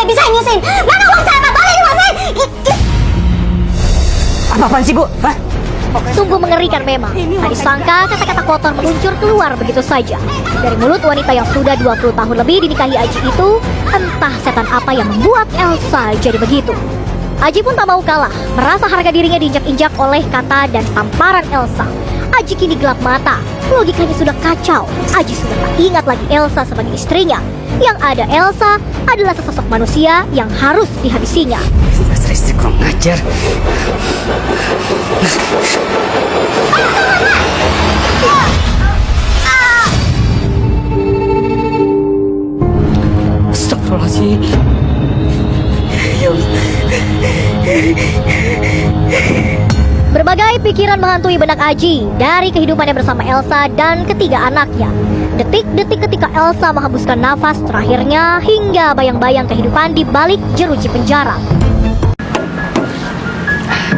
tidak bisa nyusahin. Mana uang saya, Pak? Balik uang saya. Apa-apaan sih, Bu? Hah? Sungguh mengerikan memang. Tak disangka kata-kata kotor meluncur keluar begitu saja. Dari mulut wanita yang sudah 20 tahun lebih dinikahi Aji itu, entah setan apa yang membuat Elsa jadi begitu. Aji pun tak mau kalah, merasa harga dirinya diinjak-injak oleh kata dan tamparan Elsa. Aji kini gelap mata, logikanya sudah kacau. Aji sudah tak ingat lagi Elsa sebagai istrinya. Yang ada Elsa adalah sesosok manusia yang harus dihabisinya. Istri kurang ngajar. Astagfirullahaladzim. Ya Allah. Berbagai pikiran menghantui benak Aji dari kehidupannya bersama Elsa dan ketiga anaknya. Detik-detik ketika Elsa menghembuskan nafas terakhirnya hingga bayang-bayang kehidupan di balik jeruji penjara.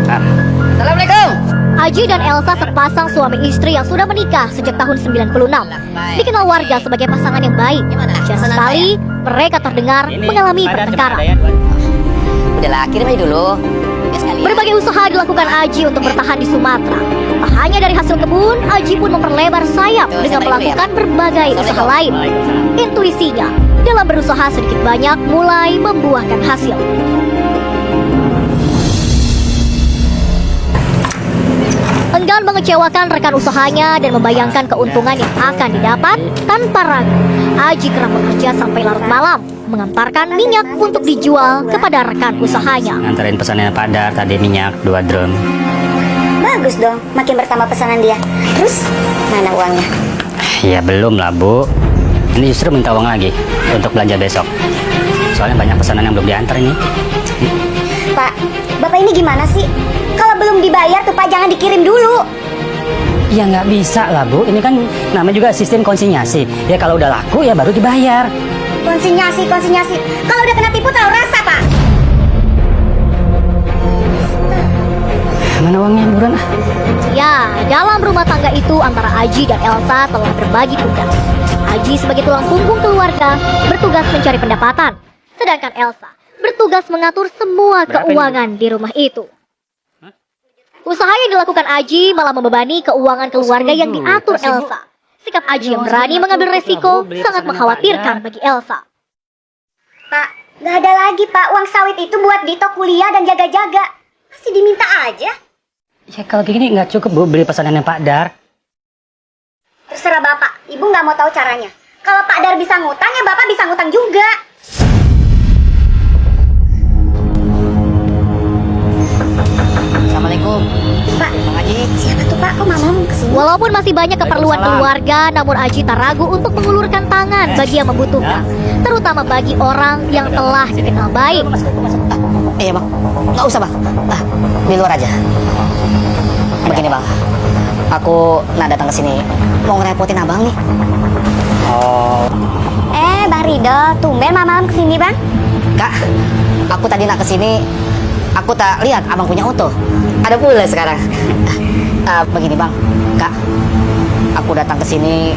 Assalamualaikum. Aji dan Elsa sepasang suami istri yang sudah menikah sejak tahun 96. Dikenal warga sebagai pasangan yang baik. Jarang sekali mereka terdengar mengalami pertengkaran. Udahlah, kirim aja dulu. Berbagai usaha dilakukan Aji untuk bertahan di Sumatera. Tak hanya dari hasil kebun, Aji pun memperlebar sayap dengan melakukan berbagai usaha lain. Intuisinya dalam berusaha sedikit banyak mulai membuahkan hasil. Enggan mengecewakan rekan usahanya dan membayangkan keuntungan yang akan didapat tanpa ragu, Aji kerap bekerja sampai larut malam, mengantarkan minyak untuk dijual kepada rekan usahanya. Nganterin pesannya Pak Dar tadi minyak 2 drum. Bagus dong, makin bertambah pesanan dia. Terus, mana uangnya? Ya belum lah, Bu. Ini justru minta uang lagi untuk belanja besok. Soalnya banyak pesanan yang belum diantar ini. Pak, Bapak ini gimana sih? Kalau belum dibayar tuh Pak jangan dikirim dulu. Ya nggak bisa lah, Bu. Ini kan namanya juga sistem konsinyasi. Ya kalau udah laku ya baru dibayar. Konsinyasi. Kalau udah kena tipu tahu rasa, Pak. Mana uangnya, buruan ah. Ya, dalam rumah tangga itu antara Aji dan Elsa telah berbagi tugas. Aji sebagai tulang punggung keluarga bertugas mencari pendapatan, sedangkan Elsa bertugas mengatur semua keuangan di rumah itu. Usaha yang dilakukan Aji malah membebani keuangan keluarga yang diatur Elsa. Sikap Aji yang berani mengambil resiko sangat mengkhawatirkan bagi Elsa. Pak, nggak ada lagi Pak. Uang sawit itu buat Dito kuliah dan jaga-jaga. Masih diminta aja. Ya kalau gini nggak cukup, Bu, beli pesanannya Pak Dar. Terserah Bapak, Ibu nggak mau tahu caranya. Kalau Pak Dar bisa ngutang, ya Bapak bisa ngutang juga. Assalamualaikum. Pak, Bang Haji. siapa tuh Pak? Kok Mama kesini? Walaupun masih banyak keperluan keluarga, namun Aji tak ragu untuk mengulurkan tangan bagi yang membutuhkan, terutama bagi orang yang telah dikenal baik. Iya bang, nggak usah bang, di luar aja. Begini bang, aku datang ke sini mau ngerepotin abang nih. Oh, Bang Rido, tumben malam kesini Bang. Kak, aku tadi nak kesini, aku tak lihat abang punya auto. Ada pula sekarang. Begini bang, kak, aku datang ke sini,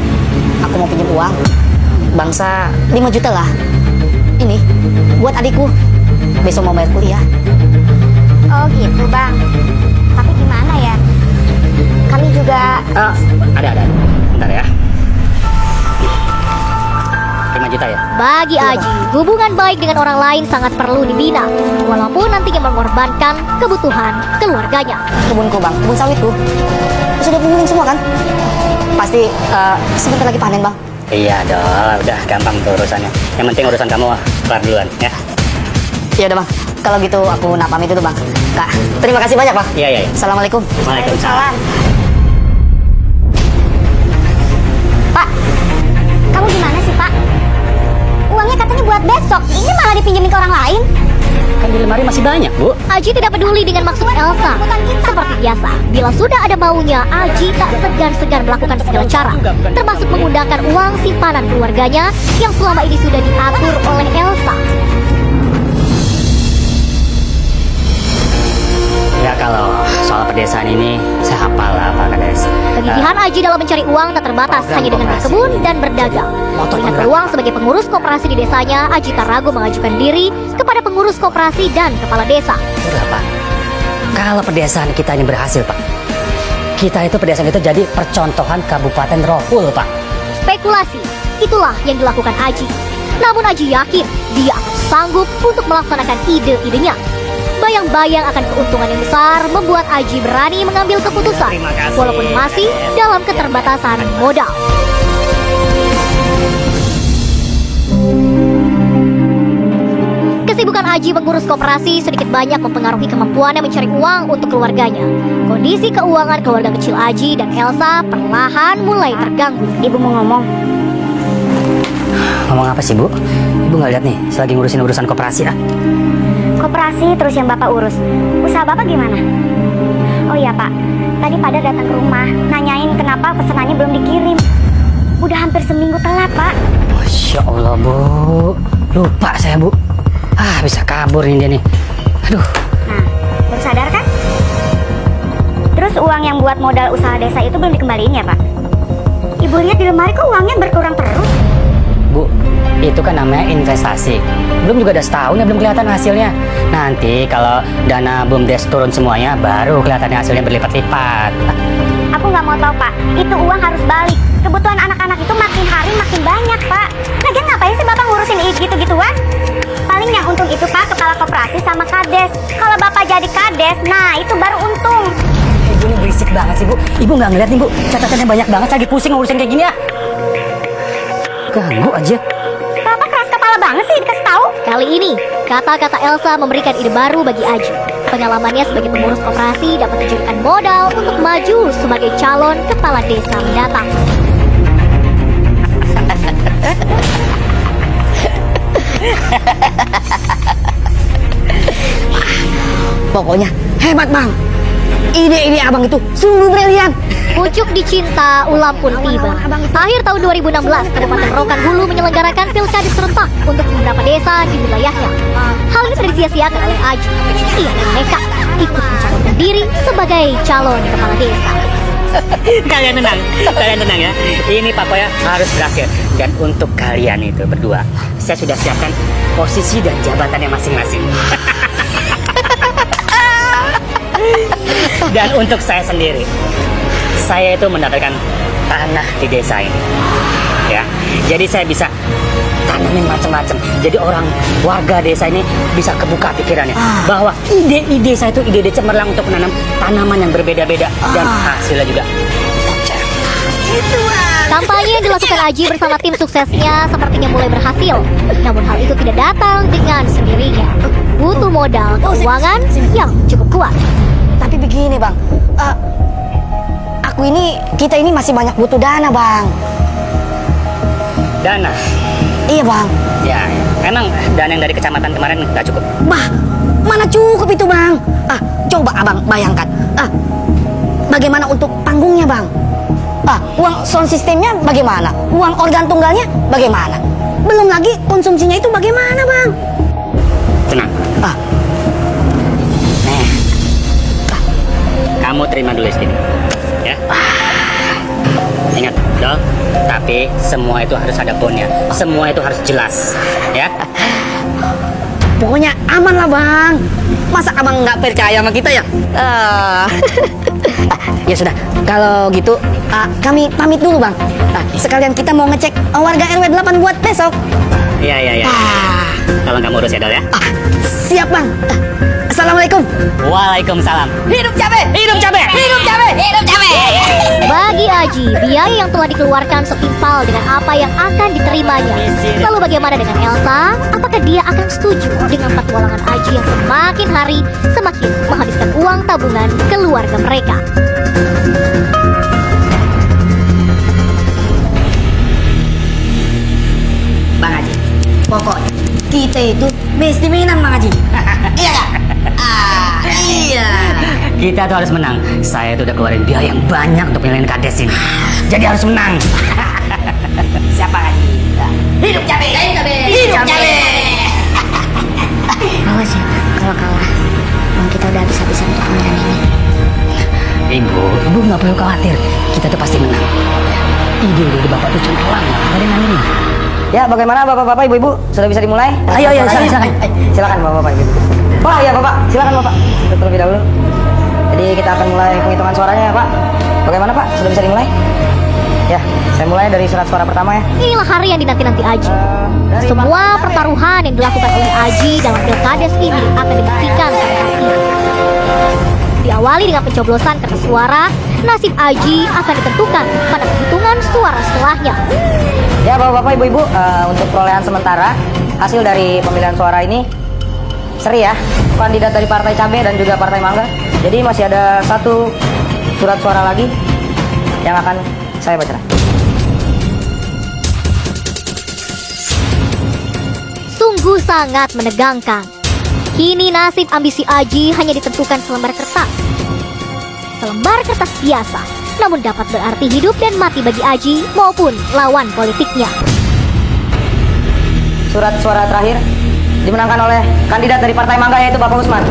aku mau pinjam uang, bangsa 5 juta lah. Ini buat adikku, besok mau bayar kuliah. Oh gitu Bang. Tapi gimana ya? Kami juga... ada. Bentar ya. 5 juta ya? Bagi Aji, hubungan baik dengan orang lain sangat perlu dibina, walaupun nantinya mengorbankan kebutuhan keluarganya. Kebunku bang, kebun sawitku sudah kumpulin semua kan? Pasti sebentar lagi panen bang. Iya dong, udah gampang tuh urusannya. Yang penting urusan kamu kelar duluan ya. Ya udah bang, kalau gitu aku pamit itu bang. Kak, terima kasih banyak bang. Iya. Assalamualaikum. Waalaikumsalam. Pak, kamu gimana sih Pak? Uangnya katanya buat besok, ini malah dipinjemin ke orang lain. Kan di lemari masih banyak, Bu. Aji tidak peduli dengan maksud Elsa. Seperti biasa, bila sudah ada maunya, Aji tak segan-segan melakukan segala cara, termasuk menggunakan uang simpanan keluarganya yang selama ini sudah diatur oleh Elsa. Ya kalau soal pedesaan ini saya hafal lah Pak Kades. Kegigihan Aji dalam modal mencari uang tak terbatas hanya dengan berkebun dan berdagang. Melihat peluang sebagai pengurus koperasi di desanya, Aji tak ragu mengajukan diri kepada pengurus koperasi dan kepala desa. Udah Pak, kalau pedesaan kita ini berhasil Pak, kita itu pedesaan itu jadi percontohan Kabupaten Rohul Pak. Spekulasi, itulah yang dilakukan Aji. Namun Aji yakin dia akan sanggup untuk melaksanakan ide-idenya. Bayang-bayang akan keuntungan yang besar membuat Aji berani mengambil keputusan, walaupun masih dalam keterbatasan modal. Kesibukan Aji mengurus koperasi sedikit banyak mempengaruhi kemampuannya mencari uang untuk keluarganya. Kondisi keuangan keluarga kecil Aji dan Elsa perlahan mulai terganggu. Ibu mau ngomong. Ngomong apa sih, Bu? Ibu nggak lihat nih, saya lagi ngurusin urusan koperasi ah. Koperasi terus yang Bapak urus. Usaha Bapak gimana? Oh iya Pak, tadi pada datang ke rumah, nanyain kenapa pesanannya belum dikirim. Udah hampir seminggu telat Pak. Masya Allah, Bu. Lupa saya, Bu. Ah, bisa kabur nih dia nih. Aduh. Nah, baru sadar kan? Terus uang yang buat modal usaha desa itu belum dikembaliin ya Pak? Ibu lihat di lemari kok uangnya berkurang terus? Bu, itu kan namanya investasi. Belum juga udah setahun ya belum kelihatan hasilnya. Nanti kalau dana BUMDes turun semuanya, baru kelihatan hasilnya berlipat-lipat. Aku nggak mau tahu Pak, itu uang harus balik. Kebutuhan anak-anak itu makin hari makin banyak Pak. Lagian ngapain sih Bapak ngurusin gitu-gituan? Paling yang untung itu Pak kepala koperasi sama kades. Kalau Bapak jadi kades, nah itu baru untung. Ibu ini berisik banget sih Bu. Ibu nggak ngeliat nih Bu, catatannya banyak banget, lagi pusing ngurusin kayak gini ya. Ganggu aja. Bapak keras kepala banget sih dikasih tahu. Kali ini, kata-kata Elsa memberikan ide baru bagi Aji. Pengalamannya sebagai pengurus koperasi dapat dijadikan modal untuk maju sebagai calon kepala desa mendatang. Pokoknya hebat Bang. Ide-ide abang itu sungguh brilian. Pucuk dicinta ulam pun tiba. Akhir tahun 2016, Kabupaten Rokan Hulu menyelenggarakan pilkada serentak untuk beberapa desa di wilayahnya. Hal ini tidak disia-siakan oleh Aji. Ia nekat ikut mencalonkan diri sebagai calon kepala desa. Kalian tenang ya. Ini pokoknya harus berhasil. Dan untuk kalian itu berdua, saya sudah siapkan posisi dan jabatannya masing-masing. Dan untuk saya sendiri, saya itu mendapatkan tanah di desa ini, ya. Jadi saya bisa tanamin macam-macam. Jadi orang warga desa ini bisa kebuka pikirannya bahwa ide-ide saya itu ide-ide cemerlang untuk menanam tanaman yang berbeda-beda dan hasilnya juga lancar. Kampanye yang dilakukan Aji bersama tim suksesnya sepertinya mulai berhasil. Namun hal itu tidak datang dengan sendirinya. Butuh modal keuangan yang cukup kuat. Tapi begini Bang, kita ini masih banyak butuh dana Bang. Dana? Iya Bang. Ya, emang dana yang dari kecamatan kemarin nggak cukup? Bah, mana cukup itu Bang? Coba Abang bayangkan. Bagaimana untuk panggungnya Bang? Uang sound systemnya bagaimana? Uang organ tunggalnya bagaimana? Belum lagi konsumsinya itu bagaimana Bang? Tenang. Kamu terima dulu segini, ya. Ingat, Dol, tapi semua itu harus ada bonnya. Semua itu harus jelas, ya. Pokoknya aman lah Bang. Masa Abang nggak percaya sama kita ya? Ya sudah, kalau gitu kami pamit dulu Bang. Sekalian kita mau ngecek warga RW 8 buat besok. Iya. Tolong kamu urus ya, Dol, ya. Siap Bang. Assalamualaikum. Waalaikumsalam. Hidup cabe, hidup cabe, hidup cabe, hidup cabe. Bagi Aji, biaya yang telah dikeluarkan setimpal dengan apa yang akan diterimanya. Lalu bagaimana dengan Elsa? Apakah dia akan setuju dengan petualangan Aji yang semakin hari semakin menghabiskan uang tabungan keluarga mereka? Bang Haji, pokoknya kita itu mesti menang Bang Haji. Iya gak? Iya. Kita tuh harus menang. Saya tuh udah keluarin biaya yang banyak untuk nyalain kades ini. Jadi harus menang. Siapa Haji? Hidup cabe, hidup cabe, hidup cabe. Awas ya, kalau kalah, uang kita udah habis-habisan untuk mainan ini. Ibu nggak perlu khawatir, kita tuh pasti menang. Ya, ide Bapak tuh cemerlang, nggak ada yang aneh. Ya, bagaimana Bapak-bapak, Ibu-ibu? Sudah bisa dimulai? Ayo, silakan. Silakan Bapak-bapak, Ibu. Oh iya Bapak, silakan Bapak. Terlebih dahulu. Jadi kita akan mulai penghitungan suaranya ya Pak. Bagaimana Pak? Sudah bisa dimulai? Ya, saya mulai dari surat suara pertama ya. Inilah hari yang dinanti-nanti Aji. Dari Semua Pak- pertaruhan yang dilakukan oleh Aji dalam pilkades ini akan dibuktikan pada hari ini. Diawali dengan pencoblosan kertas suara, nasib Aji akan ditentukan pada penghitungan suara setelahnya. Ya Bapak-bapak, Ibu-ibu, untuk perolehan sementara hasil dari pemilihan suara ini seri ya. Kandidat dari Partai Cabe dan juga Partai Mangga. Jadi masih ada satu surat suara lagi yang akan saya baca. Sungguh sangat menegangkan. Kini nasib ambisi Aji hanya ditentukan selembar kertas. Selembar kertas biasa, namun dapat berarti hidup dan mati bagi Aji maupun lawan politiknya. Surat suara terakhir dimenangkan oleh kandidat dari Partai Mangga yaitu Bapak Usman.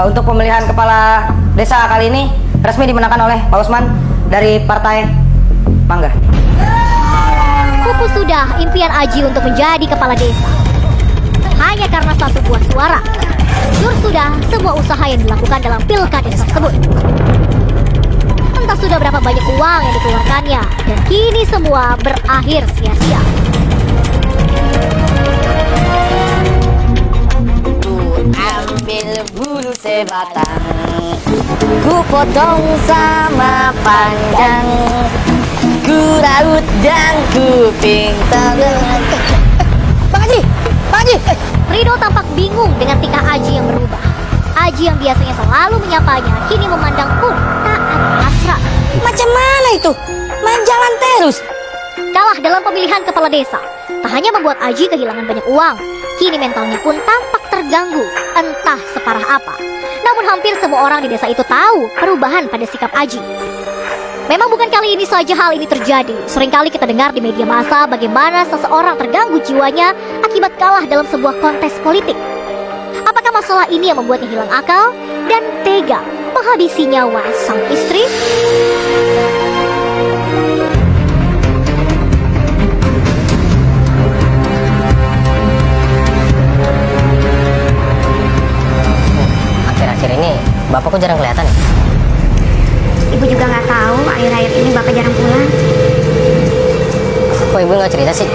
Untuk pemilihan kepala desa kali ini resmi dimenangkan oleh Pak Usman dari Partai Mangga. Pupus sudah impian Aji untuk menjadi kepala desa. Hanya karena satu buah suara. Jujur sudah semua usaha yang dilakukan dalam pilkades tersebut. Entah sudah berapa banyak uang yang dikeluarkannya, dan kini semua berakhir sia-sia. Ambil bulu sebatang, ku potong sama panjang, ku raut dan ku pintar. Bang Haji, Bang Haji. Rido tampak bingung dengan tingkah Aji yang berubah. Aji yang biasanya selalu menyapanya, kini memandang pun tak ada hasrat. Macam mana itu? Main jalan terus. Kalah dalam pemilihan kepala desa, tak hanya membuat Aji kehilangan banyak uang, kini mentalnya pun tampak terganggu, entah separah apa. Namun hampir semua orang di desa itu tahu perubahan pada sikap Aji. Memang bukan kali ini saja hal ini terjadi. Seringkali kita dengar di media massa bagaimana seseorang terganggu jiwanya akibat kalah dalam sebuah kontes politik. Apakah masalah ini yang membuatnya hilang akal dan tega menghabisi nyawa sang istri? Akhir-akhir ini Bapak kok jarang kelihatan ya? Ibu juga nggak tahu akhir-akhir ini Bapak jarang pulang. Kok Ibu nggak cerita sih?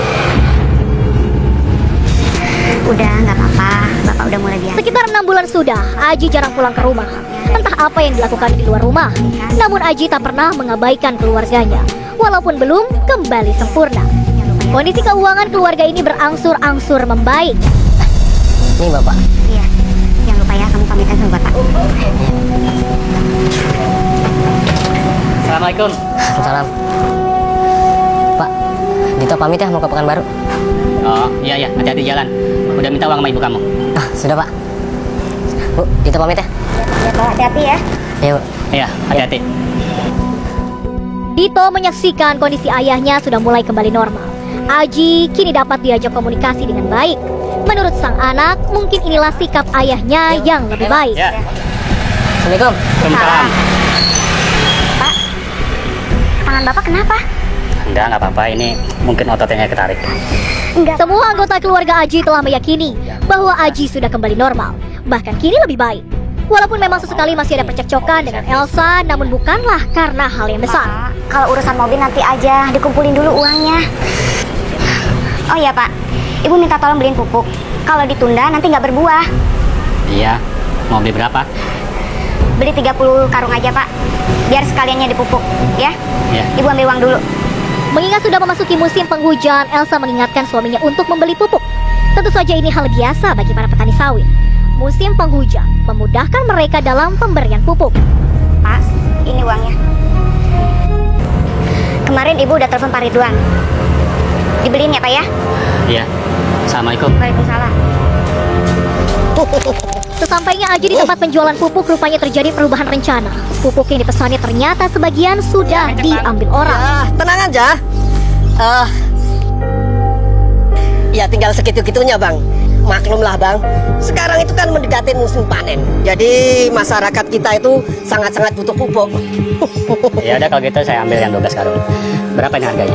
Udah, nggak apa-apa. Bapak udah mulai biasa. Sekitar 6 bulan sudah, Aji jarang pulang ke rumah. Entah apa yang dilakukan di luar rumah. Namun Aji tak pernah mengabaikan keluarganya, walaupun belum kembali sempurna. Kondisi keuangan keluarga ini berangsur-angsur membaik. Nih Bapak. Iya, jangan lupa ya kamu pamitan sama Bapak. Assalamualaikum. Salam. Pak, Dito pamit ya mau ke Pekanbaru. Oh iya, hati-hati jalan. Udah minta uang sama ibu kamu. Ah, sudah Pak. Bu, Dito pamit ya. Ya Pak, hati-hati ya. Ya Bu. Iya, hati-hati. Dito menyaksikan kondisi ayahnya sudah mulai kembali normal. Aji kini dapat diajak komunikasi dengan baik. Menurut sang anak, mungkin inilah sikap ayahnya yang lebih baik. Ya. Assalamualaikum. Waalaikumsalam. Pak, tangan Bapak kenapa? Enggak apa-apa. Ini mungkin ototnya ketarik. Enggak. Semua anggota keluarga Aji telah meyakini bahwa Aji sudah kembali normal, bahkan kini lebih baik. Walaupun memang sesekali masih ada percekcokan dengan Elsa, namun bukanlah karena hal yang besar. Pak, kalau urusan mobil nanti aja, dikumpulin dulu uangnya. Oh iya Pak, Ibu minta tolong beliin pupuk. Kalau ditunda nanti nggak berbuah. Iya. Mau beli berapa? Beli 30 karung aja Pak, biar sekaliannya dipupuk, ya. Iya. Ibu ambil uang dulu. Mengingat sudah memasuki musim penghujan, Elsa mengingatkan suaminya untuk membeli pupuk. Tentu saja ini hal biasa bagi para petani sawit. Musim penghujan memudahkan mereka dalam pemberian pupuk. Pak, ini uangnya. Kemarin Ibu udah telepon Pak Ridwan. Dibeliin ya Pak ya? Iya. Assalamualaikum. Waalaikumsalam. Sesampainya Aji di tempat penjualan pupuk, rupanya terjadi perubahan rencana. Pupuk yang dipesannya ternyata sebagian sudah diambil orang. Ya, tenang aja. Ya tinggal tinggal segitu-gitunya bang. Maklumlah bang, sekarang itu kan mendekati musim panen. Jadi masyarakat kita itu sangat-sangat butuh pupuk. Ya udah kalau gitu saya ambil yang 12 karung. Berapa ini harganya?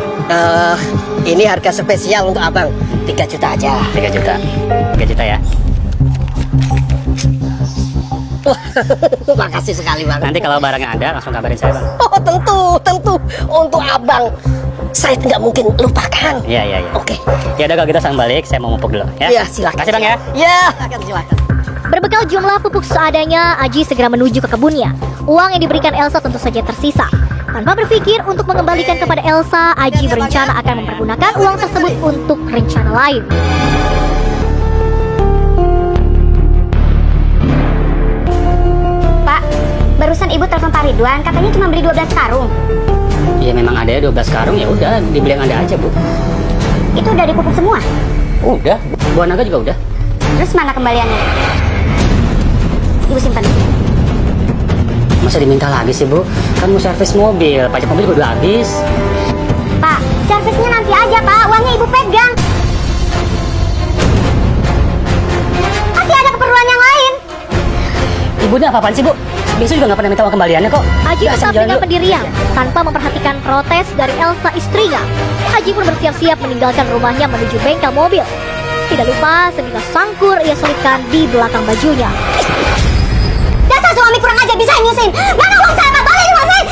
Ini harga spesial untuk abang, 3 juta aja. 3 juta. 3 juta ya. Makasih sekali bang. Nanti kalau barangnya ada langsung kabarin saya, Bang. Oh tentu untuk abang. Saya tidak mungkin lupakan. Iya. Oke. Ya udah kalau gitu sang balik, saya mau mupuk dulu ya. Iya silakan. Makasih Bang ya. Ya silakan. Berbekal jumlah pupuk seadanya, Aji segera menuju ke kebunnya. Uang yang diberikan Elsa tentu saja tersisa. Tanpa berpikir untuk mengembalikan kepada Elsa, Aji berencana akan mempergunakan uang tersebut untuk rencana lain. Pak, barusan ibu telepon Pak Ridwan, katanya cuma beli 12 karung. Iya memang ada 12 karung, ya udah dibeli yang ada aja, Bu. Itu udah dipupuk semua. Udah, buah naga juga udah. Terus mana kembaliannya? Ibu simpan. Masa diminta lagi sih, Bu? Kan mau servis mobil, pajak mobil juga udah habis. Pak, servisnya nanti aja, Pak. Uangnya ibu pegang. Masih ada keperluan yang lain. Ibu ini apa-apaan sih, Bu? Besok juga nggak pernah minta uang kembaliannya kok. Aji Udah, tetap saya jalan dengan dulu. pendirian tanpa memperhatikan protes dari Elsa istrinya. Aji pun bersiap-siap meninggalkan rumahnya menuju bengkel mobil. Tidak lupa sebilah sangkur ia selipkan di belakang bajunya. Dasar suami kurang aja bisa nyusin. Mana uang saya, Pak? Balik uang saya.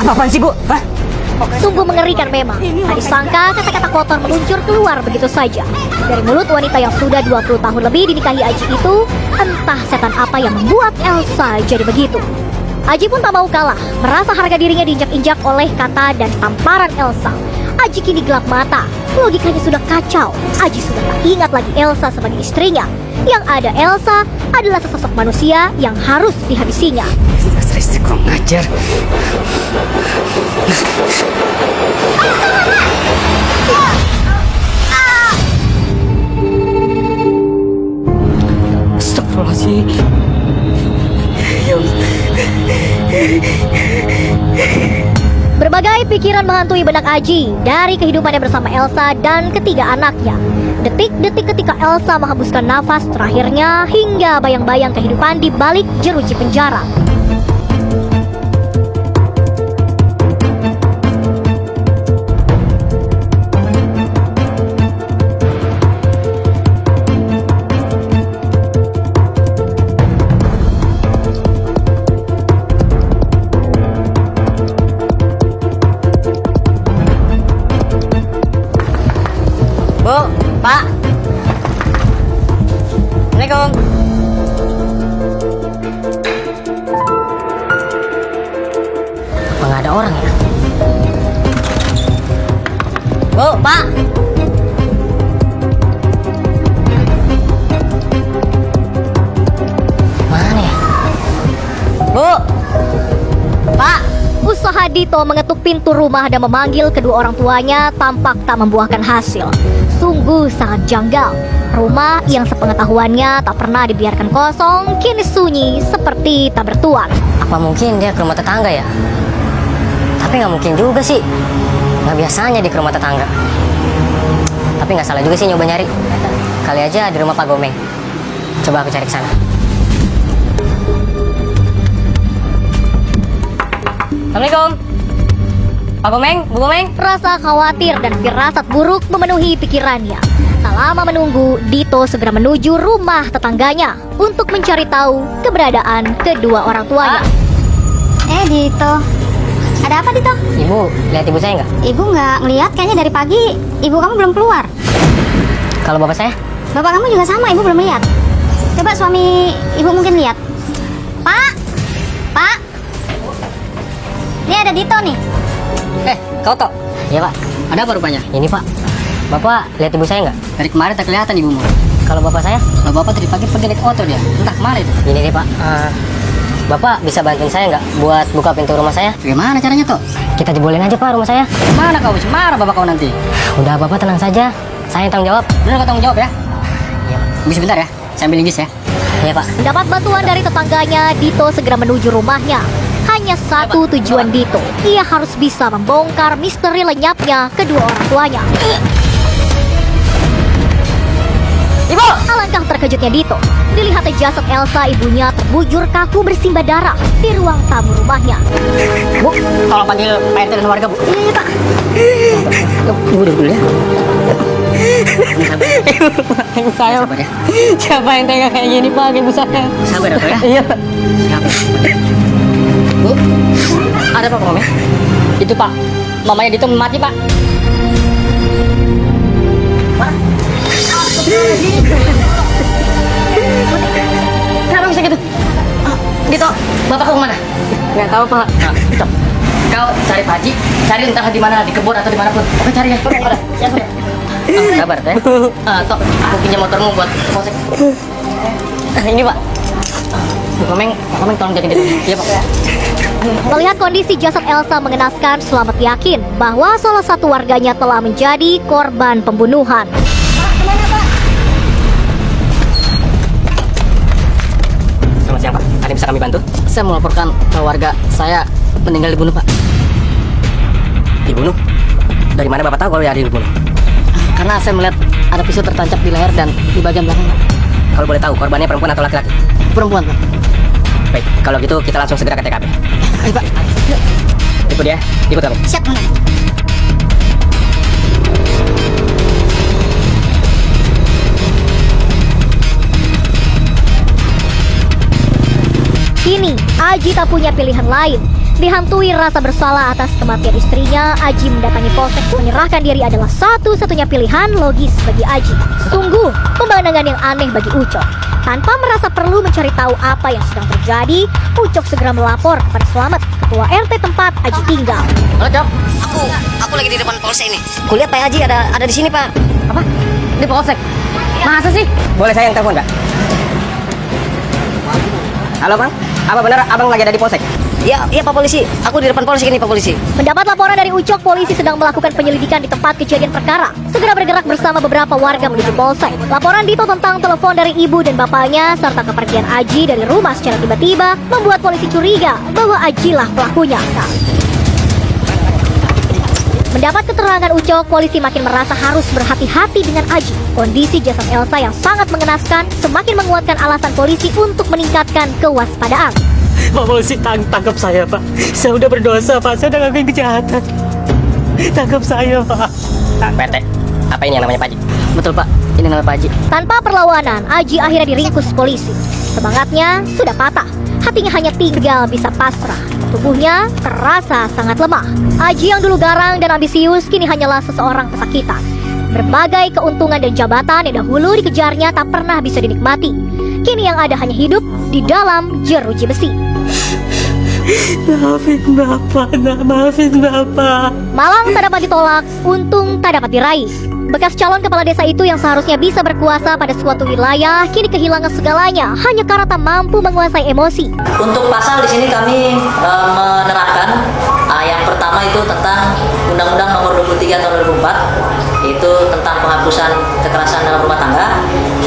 Apa-apaan sih, Bu? Hah? Sungguh mengerikan memang. Tak disangka kata-kata kotor meluncur keluar begitu saja. Dari mulut wanita yang sudah 20 tahun lebih dinikahi Aji itu, entah setan apa yang membuat Elsa jadi begitu. Aji pun tak mau kalah, merasa harga dirinya diinjak-injak oleh kata dan tamparan Elsa. Aji kini gelap mata, logikanya sudah kacau. Aji sudah tak ingat lagi Elsa sebagai istrinya. Yang ada Elsa adalah sesosok manusia yang harus dihabisinya. Dasar istri kurang ngajar. Astagfirullahaladzim. Ya Allah. Berbagai pikiran menghantui benak Aji dari kehidupannya bersama Elsa dan ketiga anaknya. Detik-detik ketika Elsa menghembuskan nafas terakhirnya hingga bayang-bayang kehidupan di balik jeruji penjara. Bu, Pak. Assalamualaikum. Apa nggak ada orang ya? Bu, Pak. Mana ya? Bu. Pak. Usaha Dito mengetuk pintu rumah dan memanggil kedua orang tuanya tampak tak membuahkan hasil. Sungguh sangat janggal. Rumah yang sepengetahuannya tak pernah dibiarkan kosong kini sunyi seperti tak bertuan. Apa mungkin dia ke rumah tetangga ya? Tapi nggak mungkin juga sih. Nggak biasanya dia ke rumah tetangga. Tapi nggak salah juga sih nyoba nyari. Kali aja di rumah Pak Gomeng. Coba aku cari ke sana. Assalamualaikum. Pak Gomeng, Bu Gomeng. Rasa khawatir dan firasat buruk memenuhi pikirannya. Tak lama menunggu, Dito segera menuju rumah tetangganya untuk mencari tahu keberadaan kedua orang tuanya. Dito. Ada apa, Dito? Ibu, lihat ibu saya nggak? Ibu nggak ngeliat, kayaknya dari pagi ibu kamu belum keluar. Kalau bapak saya? Bapak kamu juga sama, ibu belum lihat. Coba suami ibu mungkin lihat. Pak! Pak! Ini ada Dito nih. Kau toh? Iya Pak. Ada apa rupanya? Ini Pak. Bapak lihat ibu saya nggak? Dari kemarin tak kelihatan ibumu. Kalau bapak saya? Kalau bapak tadi pagi pergi naik motor dia. Entah kemana itu. Gini deh Pak. Bapak bisa bantuin saya nggak buat buka pintu rumah saya? Bagaimana caranya toh? Kita jebolin aja Pak rumah saya. Mana kau? Marah bapak kau nanti. Udah Bapak tenang saja. Saya yang tanggung jawab. Benar kau tanggung jawab ya? Iya Pak. Tunggu sebentar ya. Saya ambil linggis ya. Iya Pak. Mendapat bantuan dari tetangganya, Dito segera menuju rumahnya. Hanya satu tujuan Dito, ia harus bisa membongkar misteri lenyapnya kedua orang tuanya. Ibu! Alangkah terkejutnya Dito. Dilihatnya jasad Elsa, ibunya terbujur kaku bersimbah darah di ruang tamu rumahnya. Bu, tolong panggil Pak RT dan warga, Bu. Iya, Pak. Ibu dulu ya. Ibu saya, Sabar ya. siapa yang tega kayak gini, Pak? Ibu saya. Sabar ya, Toh, ya. Iya. Sabar. Bu, ada apa, Mama? Itu, Pak. Mamanya Dito mati, Pak. Kenapa bisa gitu? Dito, Bapak kau kemana? Nggak tahu, Pak. Nah, Dito, kau cari Pak Haji, cari entah di mana, di kebun atau dimanapun. Oke, cari ya. Sabar, Teh. Tok, aku pinjam motormu buat polsek. Ini, Pak. Komeng tolong jaga Dito. Iya, Pak. Melihat kondisi jasad Elsa mengenaskan, Slamet yakin bahwa salah satu warganya telah menjadi korban pembunuhan. Selamat siang, Pak. Ada yang bisa kami bantu? Saya melaporkan bahwa warga saya meninggal dibunuh, Pak. Dibunuh? Dari mana Bapak tahu kalau ada yang dibunuh? Karena saya melihat ada pisau tertancap di leher dan di bagian belakang, Pak. Kalau boleh tahu, korbannya perempuan atau laki-laki? Perempuan, Pak. Baik, kalau gitu kita langsung segera ke TKP. Ayo, Pak. Ikut ya, ikut kami. Siap, Nona. Kini, Aji tak punya pilihan lain. Dihantui rasa bersalah atas kematian istrinya, Aji mendatangi polsek. Menyerahkan diri adalah satu-satunya pilihan logis bagi Aji. Sungguh, pemandangan yang aneh bagi Ucok. Tanpa merasa perlu mencari tahu apa yang sedang terjadi, Ucok segera melapor kepada Slamet, ketua RT tempat Aji tinggal. Halo, Cok. Aku lagi di depan polsek ini. Kulihat Pak Haji ada di sini, Pak. Apa? Di polsek? Masa sih? Boleh saya yang telepon, Pak? Halo, Bang. Apa benar Abang lagi ada di polsek? Iya, Pak Polisi. Aku di depan polsek ini, Pak Polisi. Mendapat laporan dari Ucok, polisi sedang melakukan penyelidikan di tempat kejadian perkara. Segera bergerak bersama beberapa warga menuju polsek. Laporan Dito tentang telepon dari ibu dan bapaknya serta kepergian Aji dari rumah secara tiba-tiba membuat polisi curiga bahwa Aji lah pelakunya. Mendapat keterangan Ucok, polisi makin merasa harus berhati-hati dengan Aji. Kondisi jasad Elsa yang sangat mengenaskan semakin menguatkan alasan polisi untuk meningkatkan kewaspadaan. Pak Polisi, tangkap saya, Pak. Saya udah berdosa, Pak. Saya udah ngelakuin kejahatan. Tangkap saya, Pak. Pak RT, apa ini yang namanya Pak Haji? Betul, Pak. Ini nama Pak Haji. Tanpa perlawanan, Aji akhirnya diringkus polisi. Semangatnya sudah patah. Hatinya hanya tinggal bisa pasrah. Tubuhnya terasa sangat lemah. Aji yang dulu garang dan ambisius kini hanyalah seseorang pesakitan. Berbagai keuntungan dan jabatan yang dahulu dikejarnya tak pernah bisa dinikmati. Kini yang ada hanya hidup di dalam jeruji besi. Maafin Bapak. Malang tak dapat ditolak, untung tak dapat diraih. Bekas calon kepala desa itu yang seharusnya bisa berkuasa pada suatu wilayah kini kehilangan segalanya hanya karena tak mampu menguasai emosi. Untuk pasal di sini kami menerapkan yang pertama itu tentang Undang-Undang Nomor 23 Tahun 2004, yaitu tentang penghapusan kekerasan dalam rumah tangga.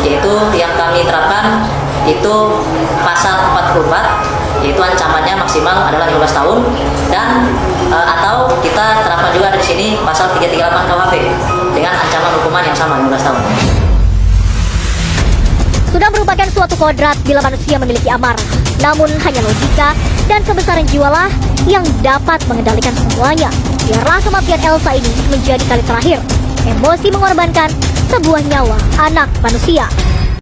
Yaitu yang kami terapkan itu pasal 44, yaitu ancamannya maksimal adalah 15 tahun dan atau kita terapkan juga di sini pasal 338 KUHP dengan ancaman hukuman yang sama 15 tahun. Sudah merupakan suatu kodrat bila manusia memiliki amarah. Namun hanya logika dan kebesaran jiwalah yang dapat mengendalikan semuanya. Biarlah kematian Elsa ini menjadi kali terakhir. Emosi mengorbankan sebuah nyawa anak manusia.